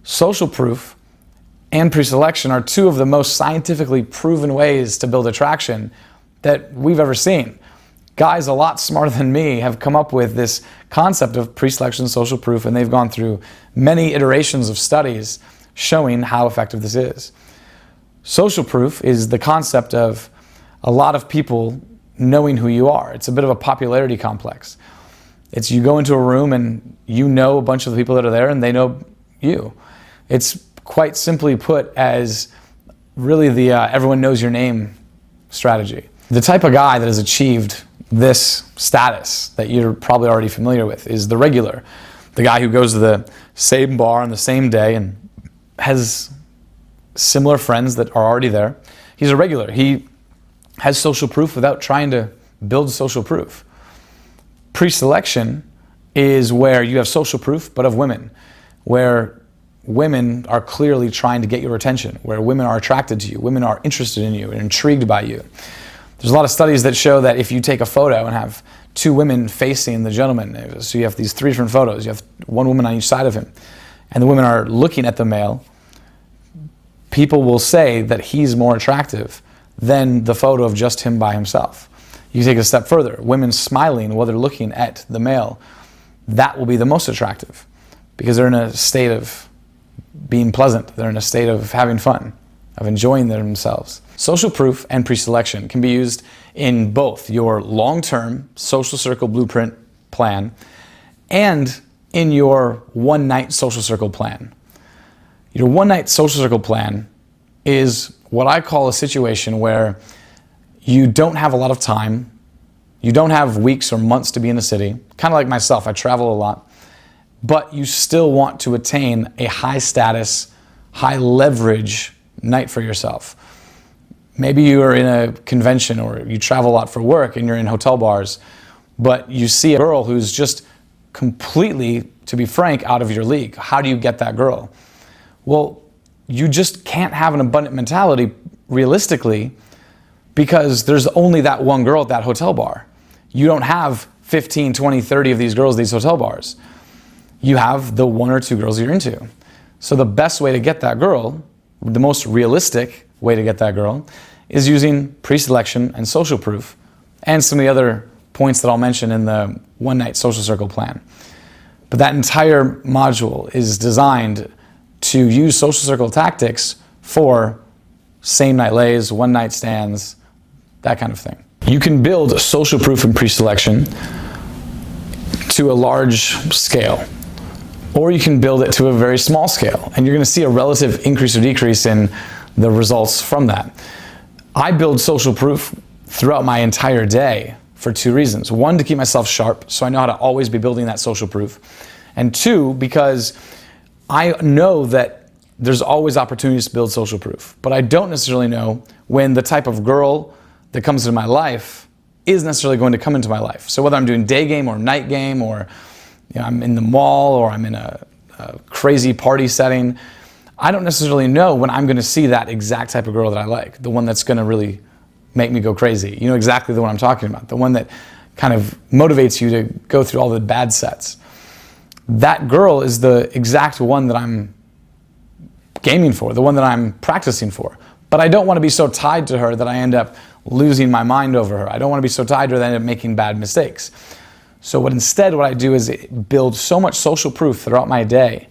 Social proof and pre-selection are two of the most scientifically proven ways to build attraction that we've ever seen. Guys a lot smarter than me have come up with this concept of pre-selection and social proof, and they've gone through many iterations of studies showing how effective this is. Social proof is the concept of a lot of people knowing who you are. It's a bit of a popularity complex. It's you go into a room and you know a bunch of the people that are there and they know you. It's quite simply put as really the everyone knows your name strategy. The type of guy that has achieved this status that you're probably already familiar with is the regular. The guy who goes to the same bar on the same day and has similar friends that are already there. He's a regular. He has social proof without trying to build social proof. Pre-selection is where you have social proof, but of women, where women are clearly trying to get your attention, where women are attracted to you, women are interested in you and intrigued by you. There's a lot of studies that show that if you take a photo and have two women facing the gentleman, so you have these three different photos, you have one woman on each side of him, and the women are looking at the male, people will say that he's more attractive than the photo of just him by himself. You take it a step further, women smiling while they're looking at the male, that will be the most attractive because they're in a state of being pleasant. They're in a state of having fun, of enjoying themselves. Social proof and pre-selection can be used in both your long-term social circle blueprint plan and in your one-night social circle plan. Your one-night social circle plan is what I call a situation where you don't have a lot of time, you don't have weeks or months to be in a city, kind of like myself, I travel a lot, but you still want to attain a high status, high leverage night for yourself. Maybe you are in a convention or you travel a lot for work and you're in hotel bars, but you see a girl who's just completely, to be frank, out of your league. How do you get that girl? Well, you just can't have an abundant mentality realistically because there's only that one girl at that hotel bar. You don't have 15, 20, 30 of these girls at these hotel bars. You have the one or two girls you're into. So the best way to get that girl, the most realistic way to get that girl, is using pre-selection and social proof and some of the other points that I'll mention in the one-night social circle plan. But that entire module is designed to use social circle tactics for same-night lays, one-night stands, that kind of thing. You can build social proof and pre-selection to a large scale, or you can build it to a very small scale, and you're going to see a relative increase or decrease in the results from that. I build social proof throughout my entire day for two reasons. One, to keep myself sharp, so I know how to always be building that social proof. And two, because I know that there's always opportunities to build social proof, but I don't necessarily know when the type of girl that comes into my life is necessarily going to come into my life. So whether I'm doing day game or night game, or I'm in the mall, or I'm in a crazy party setting, I don't necessarily know when I'm going to see that exact type of girl that I like, the one that's going to really make me go crazy. You know exactly the one I'm talking about, the one that kind of motivates you to go through all the bad sets. That girl is the exact one that I'm gaming for, the one that I'm practicing for. But I don't want to be so tied to her that I end up losing my mind over her. I don't want to be so tied to her that I end up making bad mistakes. So what I do is build so much social proof throughout my day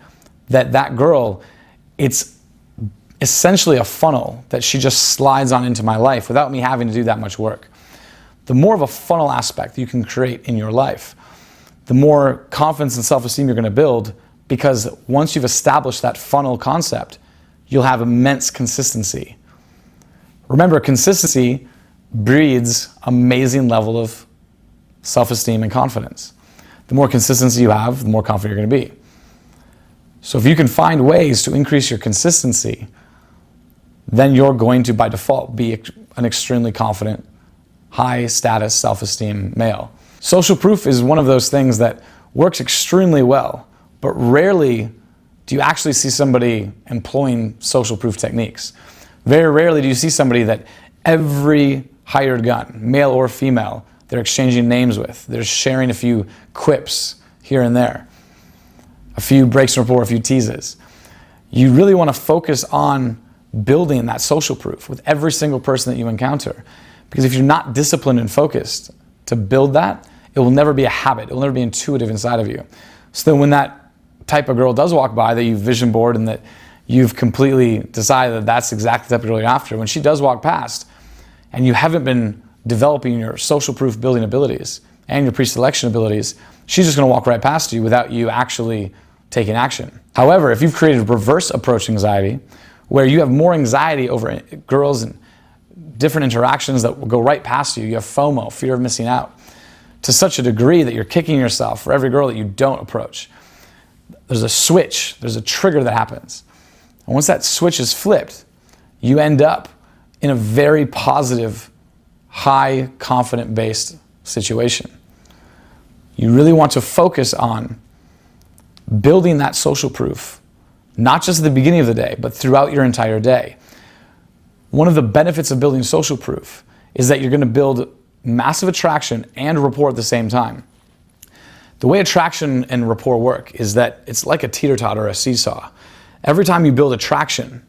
that that girl, it's essentially a funnel that she just slides on into my life without me having to do that much work. The more of a funnel aspect you can create in your life, the more confidence and self-esteem you're going to build, because once you've established that funnel concept, you'll have immense consistency. Remember, consistency breeds amazing level of self-esteem and confidence. The more consistency you have, the more confident you're going to be. So if you can find ways to increase your consistency, then you're going to, by default, be an extremely confident, high status, self-esteem male. Social proof is one of those things that works extremely well, but rarely do you actually see somebody employing social proof techniques. Very rarely do you see somebody that every hired gun, male or female, they're exchanging names with. They're sharing a few quips here and there, a few breaks in rapport, a few teases. You really want to focus on building that social proof with every single person that you encounter. Because if you're not disciplined and focused to build that, it will never be a habit. It will never be intuitive inside of you. So then when that type of girl does walk by that you've vision board and that you've completely decided that that's exactly the type of girl you're after, when she does walk past and you haven't been developing your social proof building abilities and your pre-selection abilities, she's just going to walk right past you without you actually taking action. However, if you've created reverse approach anxiety, where you have more anxiety over girls and different interactions that will go right past you, you have FOMO, fear of missing out, to such a degree that you're kicking yourself for every girl that you don't approach. There's a switch, there's a trigger that happens. And once that switch is flipped, you end up in a very positive, high confident based situation. You really want to focus on building that social proof, not just at the beginning of the day, but throughout your entire day. One of the benefits of building social proof is that you're going to build massive attraction and rapport at the same time. The way attraction and rapport work is that it's like a teeter-totter or a seesaw. Every time you build attraction,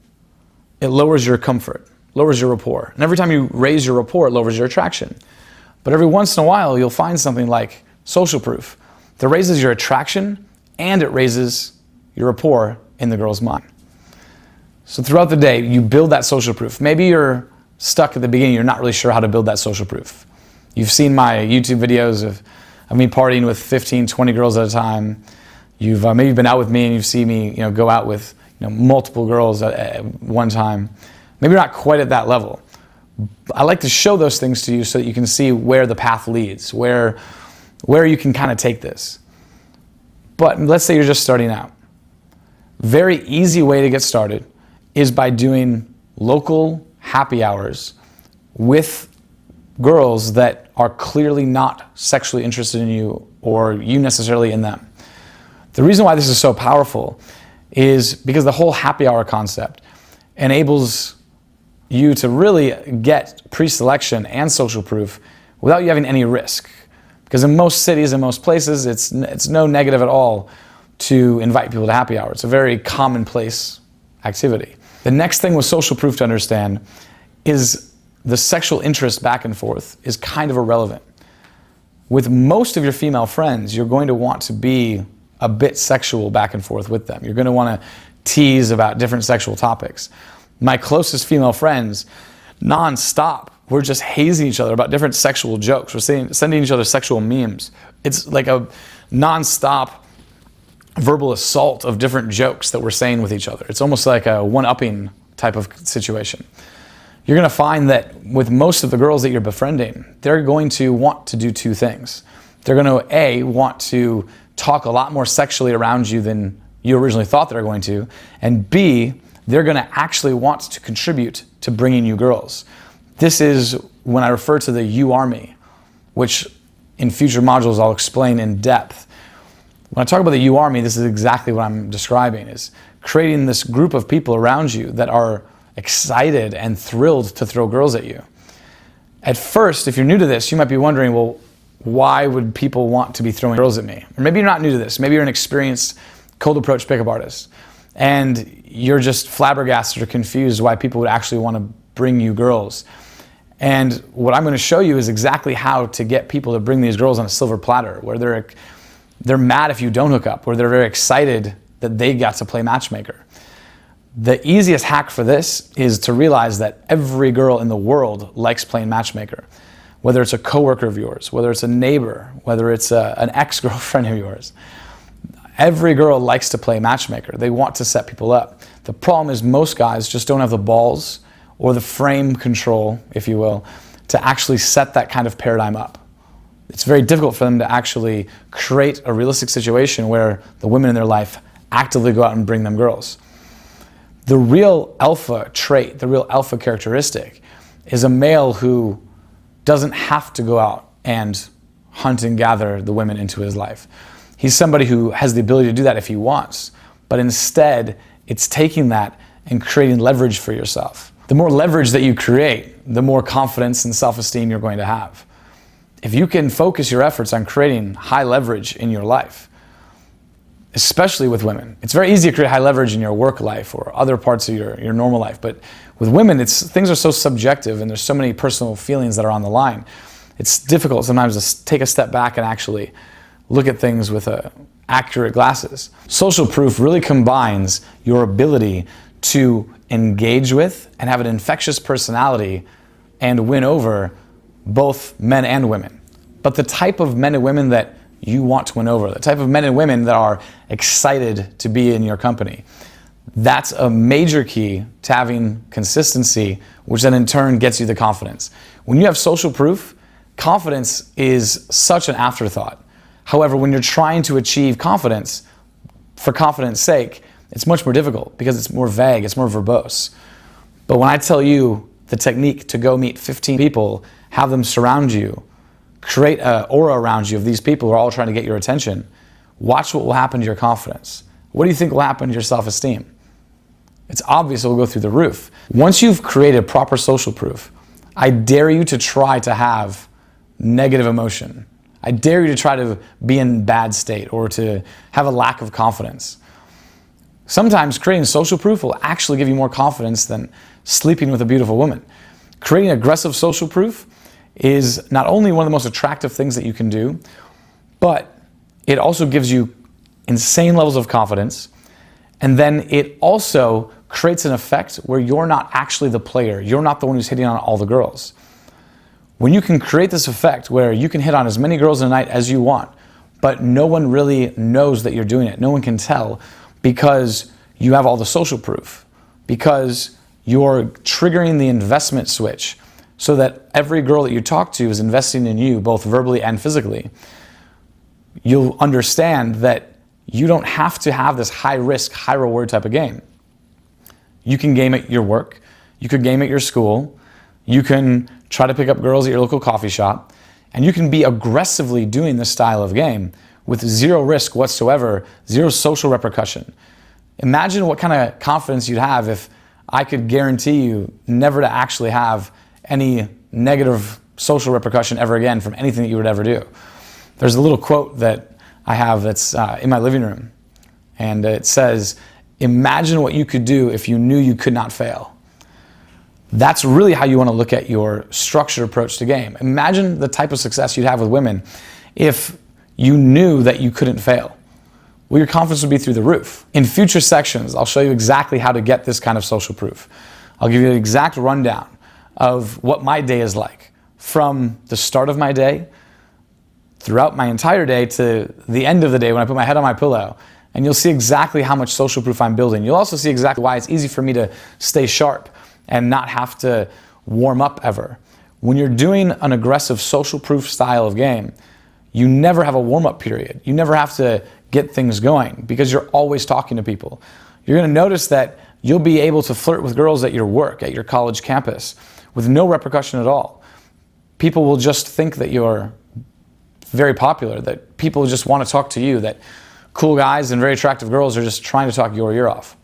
it lowers your comfort, lowers your rapport. And every time you raise your rapport, it lowers your attraction. But every once in a while, you'll find something like social proof that raises your attraction and it raises your rapport in the girl's mind. So throughout the day, you build that social proof. Maybe you're stuck at the beginning, you're not really sure how to build that social proof. You've seen my YouTube videos of me partying with 15, 20 girls at a time. You've maybe been out with me and you've seen me go out with multiple girls at one time. Maybe you're not quite at that level. I like to show those things to you so that you can see where the path leads, where you can kind of take this. But let's say you're just starting out. Very easy way to get started is by doing local happy hours with girls that are clearly not sexually interested in you or you necessarily in them. The reason why this is so powerful is because the whole happy hour concept enables you to really get pre-selection and social proof without you having any risk. Because in most cities and most places, it's no negative at all to invite people to happy hour. It's a very commonplace activity. The next thing with social proof to understand is the sexual interest back and forth is kind of irrelevant. With most of your female friends, you're going to want to be a bit sexual back and forth with them. You're going to want to tease about different sexual topics. My closest female friends, non-stop, we're just hazing each other about different sexual jokes. We're sending each other sexual memes. It's like a non-stop verbal assault of different jokes that we're saying with each other. It's almost like a one-upping type of situation. You're going to find that with most of the girls that you're befriending, they're going to want to do two things. They're going to, A, want to talk a lot more sexually around you than you originally thought they were going to, and B, they're going to actually want to contribute to bringing you girls. This is when I refer to the U Army, which in future modules I'll explain in depth. When I talk about the U Army, this is exactly what I'm describing, is creating this group of people around you that are excited and thrilled to throw girls at you. At first, if you're new to this, you might be wondering, well, why would people want to be throwing girls at me? Or maybe you're not new to this. Maybe you're an experienced cold approach pickup artist and you're just flabbergasted or confused why people would actually want to bring you girls. And what I'm going to show you is exactly how to get people to bring these girls on a silver platter, where they're mad if you don't hook up, where they're very excited that they got to play matchmaker. The easiest hack for this is to realize that every girl in the world likes playing matchmaker. Whether it's a coworker of yours, whether it's a neighbor, whether it's an ex-girlfriend of yours. Every girl likes to play matchmaker. They want to set people up. The problem is most guys just don't have the balls or the frame control, if you will, to actually set that kind of paradigm up. It's very difficult for them to actually create a realistic situation where the women in their life actively go out and bring them girls. The real alpha trait, the real alpha characteristic, is a male who doesn't have to go out and hunt and gather the women into his life. He's somebody who has the ability to do that if he wants, but instead it's taking that and creating leverage for yourself. The more leverage that you create, the more confidence and self-esteem you're going to have. If you can focus your efforts on creating high leverage in your life, especially with women. It's very easy to create high leverage in your work life or other parts of your normal life, but with women, things are so subjective and there's so many personal feelings that are on the line. It's difficult sometimes to take a step back and actually look at things with accurate glasses. Social proof really combines your ability to engage with and have an infectious personality and win over both men and women. But the type of men and women that you want to win over, the type of men and women that are excited to be in your company, that's a major key to having consistency, which then in turn gets you the confidence. When you have social proof, confidence is such an afterthought. However, when you're trying to achieve confidence for confidence sake, it's much more difficult because it's more vague, it's more verbose. But when I tell you the technique to go meet 15 people, have them surround you, create an aura around you of these people who are all trying to get your attention, watch what will happen to your confidence. What do you think will happen to your self-esteem? It's obvious it will go through the roof. Once you've created proper social proof, I dare you to try to have negative emotion. I dare you to try to be in bad state or to have a lack of confidence. Sometimes creating social proof will actually give you more confidence than sleeping with a beautiful woman. Creating aggressive social proof is not only one of the most attractive things that you can do, but it also gives you insane levels of confidence. And then it also creates an effect where you're not actually the player. You're not the one who's hitting on all the girls. When you can create this effect where you can hit on as many girls in a night as you want, but no one really knows that you're doing it. No one can tell because you have all the social proof, because you're triggering the investment switch so that every girl that you talk to is investing in you, both verbally and physically. You'll understand that you don't have to have this high risk, high reward type of game. You can game at your work, you could game at your school, you can try to pick up girls at your local coffee shop, and you can be aggressively doing this style of game with zero risk whatsoever, zero social repercussion. Imagine what kind of confidence you'd have if I could guarantee you never to actually have any negative social repercussion ever again from anything that you would ever do. There's a little quote that I have that's in my living room, and it says, "Imagine what you could do if you knew you could not fail." That's really how you want to look at your structured approach to game. Imagine the type of success you'd have with women if you knew that you couldn't fail. Well, your confidence would be through the roof. In future sections, I'll show you exactly how to get this kind of social proof. I'll give you an exact rundown of what my day is like from the start of my day, throughout my entire day, to the end of the day when I put my head on my pillow. And you'll see exactly how much social proof I'm building. You'll also see exactly why it's easy for me to stay sharp and not have to warm up ever. When you're doing an aggressive social proof style of game, you never have a warm-up period. You never have to get things going because you're always talking to people. You're going to notice that you'll be able to flirt with girls at your work, at your college campus, with no repercussion at all. People will just think that you're very popular, that people just want to talk to you, that cool guys and very attractive girls are just trying to talk your ear off.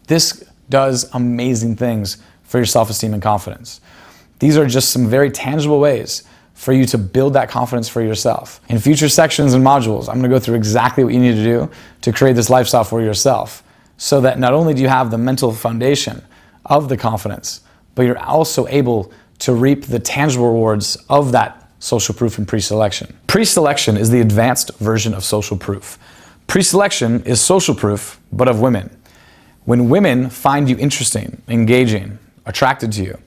This does amazing things for your self-esteem and confidence. These are just some very tangible ways for you to build that confidence for yourself. In future sections and modules, I'm going to go through exactly what you need to do to create this lifestyle for yourself, so that not only do you have the mental foundation of the confidence, but you're also able to reap the tangible rewards of that social proof and pre-selection. Pre-selection is the advanced version of social proof. Pre-selection is social proof, but of women. When women find you interesting, engaging, attracted to you,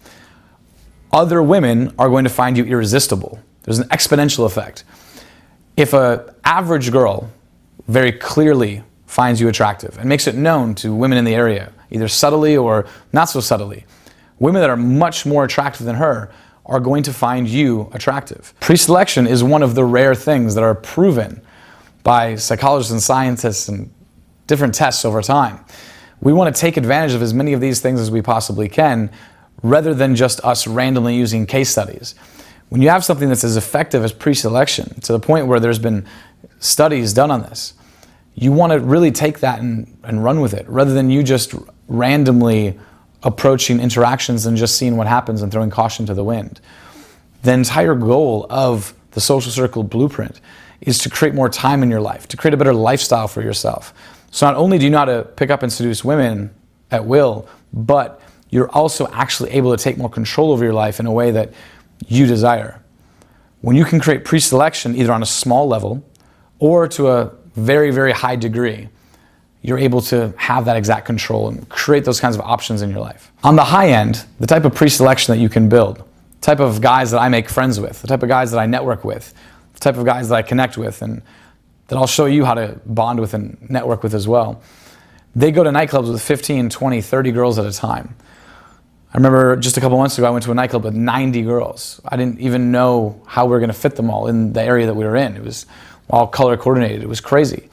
other women are going to find you irresistible. There's an exponential effect. If an average girl very clearly finds you attractive and makes it known to women in the area, either subtly or not so subtly, women that are much more attractive than her are going to find you attractive. Pre-selection is one of the rare things that are proven by psychologists and scientists and different tests over time. We want to take advantage of as many of these things as we possibly can, rather than just us randomly using case studies. When you have something that's as effective as pre-selection, to the point where there's been studies done on this, you want to really take that and run with it, rather than you just randomly approaching interactions and just seeing what happens and throwing caution to the wind. The entire goal of the social circle blueprint is to create more time in your life, to create a better lifestyle for yourself. So not only do you know how to pick up and seduce women at will, but you're also actually able to take more control over your life in a way that you desire. When you can create pre-selection either on a small level or to a very, very high degree, you're able to have that exact control and create those kinds of options in your life. On the high end, the type of pre-selection that you can build, the type of guys that I make friends with, the type of guys that I network with, the type of guys that I connect with, and that I'll show you how to bond with and network with as well. They go to nightclubs with 15, 20, 30 girls at a time. I remember just a couple months ago, I went to a nightclub with 90 girls. I didn't even know how we were gonna fit them all in the area that we were in. It was all color coordinated. It was crazy.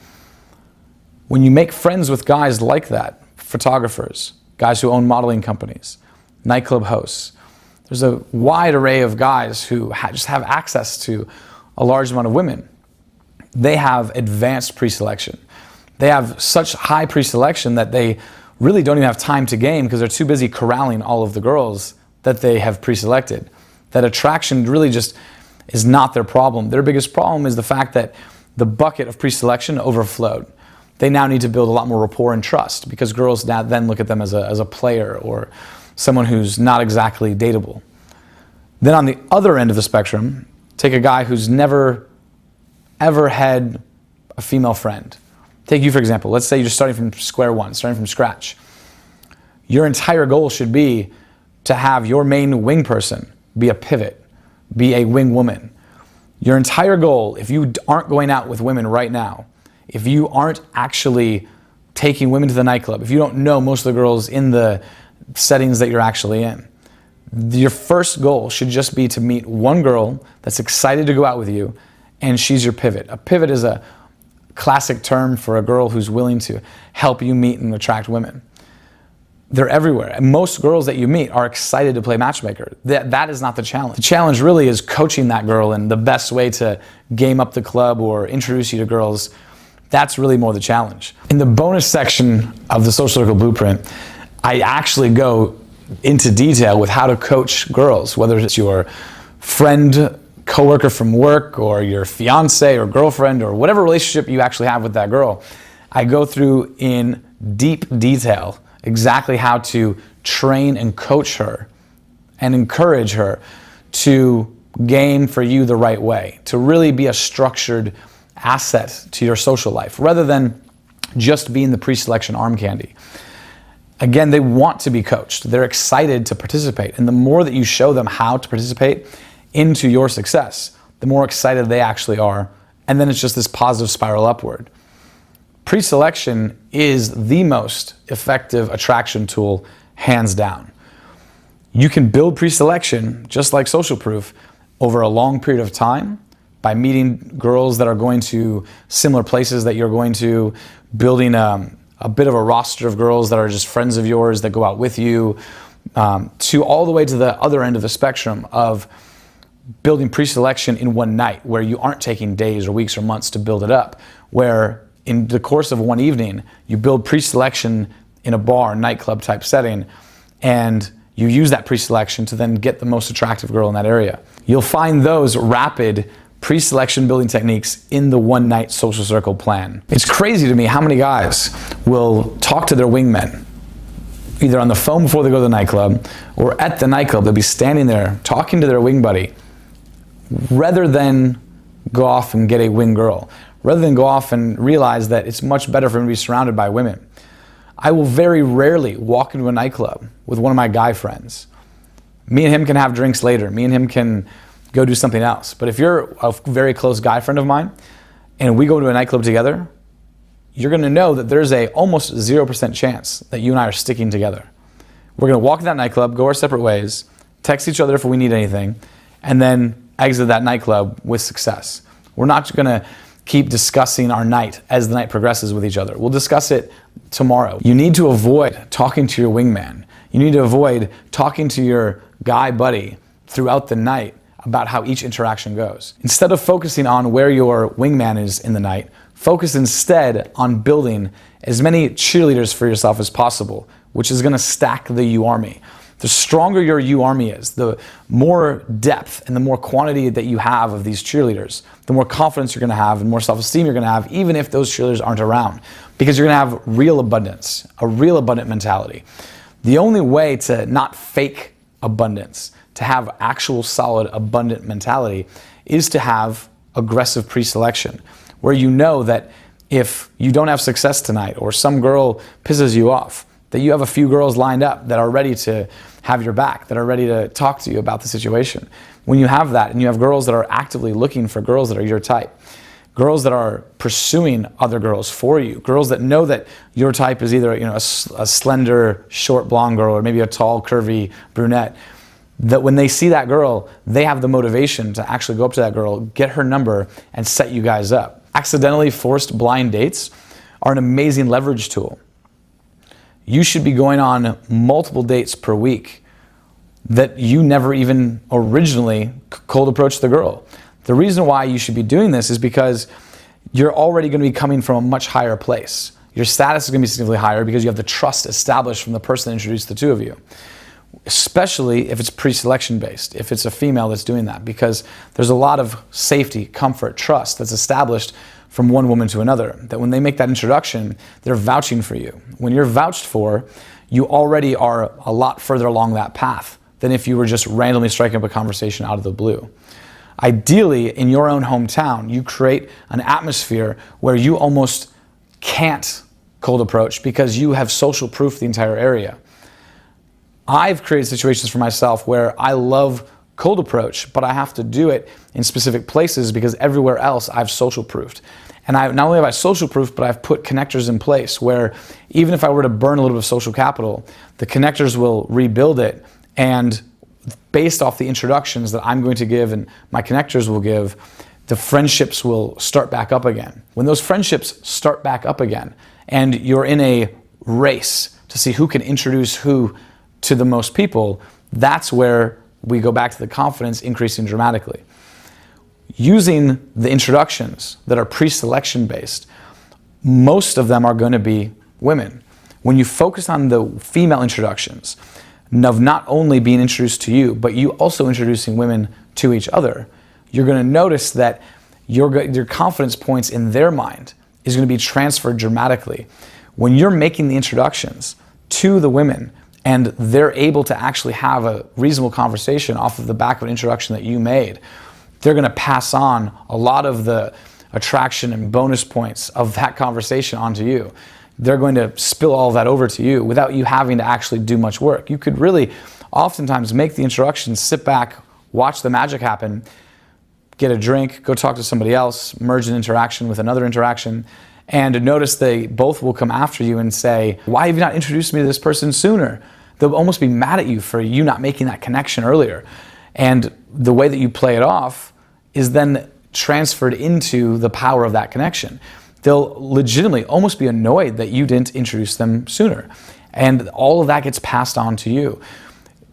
When you make friends with guys like that, photographers, guys who own modeling companies, nightclub hosts, there's a wide array of guys who just have access to a large amount of women. They have advanced pre-selection. They have such high pre-selection that they really don't even have time to game because they're too busy corralling all of the girls that they have pre-selected. That attraction really just is not their problem. Their biggest problem is the fact that the bucket of pre-selection overflowed. They now need to build a lot more rapport and trust because girls now then look at them as a player or someone who's not exactly dateable. Then on the other end of the spectrum, take a guy who's never ever had a female friend. Take you, for example. Let's say you're starting from square one, starting from scratch. Your entire goal should be to have your main wing person be a pivot, be a wing woman. Your entire goal, if you aren't going out with women right now, if you aren't actually taking women to the nightclub, if you don't know most of the girls in the settings that you're actually in, your first goal should just be to meet one girl that's excited to go out with you, and she's your pivot. A pivot is a classic term for a girl who's willing to help you meet and attract women. They're everywhere. And most girls that you meet are excited to play matchmaker. That is not the challenge. The challenge really is coaching that girl, and the best way to game up the club or introduce you to girls, that's really more the challenge. In the bonus section of the Social Circle Blueprint, I actually go into detail with how to coach girls, whether it's your friend, coworker from work, or your fiance or girlfriend, or whatever relationship you actually have with that girl. I go through in deep detail exactly how to train and coach her and encourage her to game for you the right way, to really be a structured asset to your social life, rather than just being the pre-selection arm candy. Again, they want to be coached. They're excited to participate. And the more that you show them how to participate into your success, the more excited they actually are. And then it's just this positive spiral upward. Pre-selection is the most effective attraction tool, hands down. You can build pre-selection, just like social proof, over a long period of time by meeting girls that are going to similar places that you're going to, building a bit of a roster of girls that are just friends of yours that go out with you, to all the way to the other end of the spectrum of building pre-selection in one night, where you aren't taking days or weeks or months to build it up, where in the course of one evening, you build pre-selection in a bar, nightclub type setting, and you use that pre-selection to then get the most attractive girl in that area. You'll find those rapid pre-selection building techniques in the one night social circle plan. It's crazy to me how many guys will talk to their wingmen, either on the phone before they go to the nightclub or at the nightclub. They'll be standing there talking to their wing buddy, rather than go off and get a wing girl, rather than go off and realize that it's much better for him to be surrounded by women. I will very rarely walk into a nightclub with one of my guy friends. Me and him can have drinks later. Me and him can go do something else. But if you're a very close guy friend of mine and we go to a nightclub together, you're gonna know that there's a almost 0% chance that you and I are sticking together. We're gonna walk to that nightclub, go our separate ways, text each other if we need anything, and then exit that nightclub with success. We're not gonna keep discussing our night as the night progresses with each other. We'll discuss it tomorrow. You need to avoid talking to your wingman. You need to avoid talking to your guy buddy throughout the night about how each interaction goes. Instead of focusing on where your wingman is in the night, focus instead on building as many cheerleaders for yourself as possible, which is gonna stack the U army. The stronger your U Army is, the more depth and the more quantity that you have of these cheerleaders, the more confidence you're going to have and more self-esteem you're going to have, even if those cheerleaders aren't around, because you're going to have real abundance, a real abundant mentality. The only way to not fake abundance, to have actual solid abundant mentality, is to have aggressive pre-selection, where you know that if you don't have success tonight or some girl pisses you off, that you have a few girls lined up that are ready to have your back, that are ready to talk to you about the situation. When you have that and you have girls that are actively looking for girls that are your type, girls that are pursuing other girls for you, girls that know that your type is either a slender, short blonde girl or maybe a tall, curvy brunette, that when they see that girl, they have the motivation to actually go up to that girl, get her number, and set you guys up. Accidentally forced blind dates are an amazing leverage tool. You should be going on multiple dates per week that you never even originally cold approached the girl. The reason why you should be doing this is because you're already going to be coming from a much higher place. Your status is going to be significantly higher because you have the trust established from the person that introduced the two of you. Especially if it's pre-selection based, if it's a female that's doing that, because there's a lot of safety, comfort, trust that's established from one woman to another, that when they make that introduction, they're vouching for you. When you're vouched for, you already are a lot further along that path than if you were just randomly striking up a conversation out of the blue. Ideally, in your own hometown, you create an atmosphere where you almost can't cold approach because you have social proof the entire area. I've created situations for myself where I love cold approach, but I have to do it in specific places because everywhere else I've social proofed. And not only have I social proofed, but I've put connectors in place where even if I were to burn a little bit of social capital, the connectors will rebuild it. And based off the introductions that I'm going to give and my connectors will give, the friendships will start back up again. When those friendships start back up again and you're in a race to see who can introduce who to the most people, that's where we go back to the confidence increasing dramatically. Using the introductions that are pre-selection based, most of them are going to be women. When you focus on the female introductions, of not only being introduced to you, but you also introducing women to each other, you're going to notice that your confidence points in their mind is going to be transferred dramatically. When you're making the introductions to the women and they're able to actually have a reasonable conversation off of the back of an introduction that you made, they're going to pass on a lot of the attraction and bonus points of that conversation onto you. They're going to spill all of that over to you without you having to actually do much work. You could really oftentimes make the introductions, sit back, watch the magic happen, get a drink, go talk to somebody else, merge an interaction with another interaction, and notice they both will come after you and say, why have you not introduced me to this person sooner? They'll almost be mad at you for you not making that connection earlier. And the way that you play it off is then transferred into the power of that connection. They'll legitimately almost be annoyed that you didn't introduce them sooner. And all of that gets passed on to you.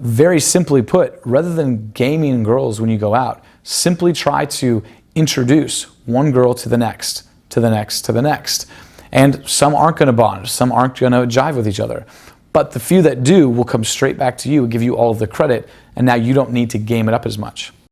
Very simply put, rather than gaming girls when you go out, simply try to introduce one girl to the next, to the next, to the next. And some aren't going to bond, some aren't going to jive with each other. But the few that do will come straight back to you, give you all of the credit, and now you don't need to game it up as much.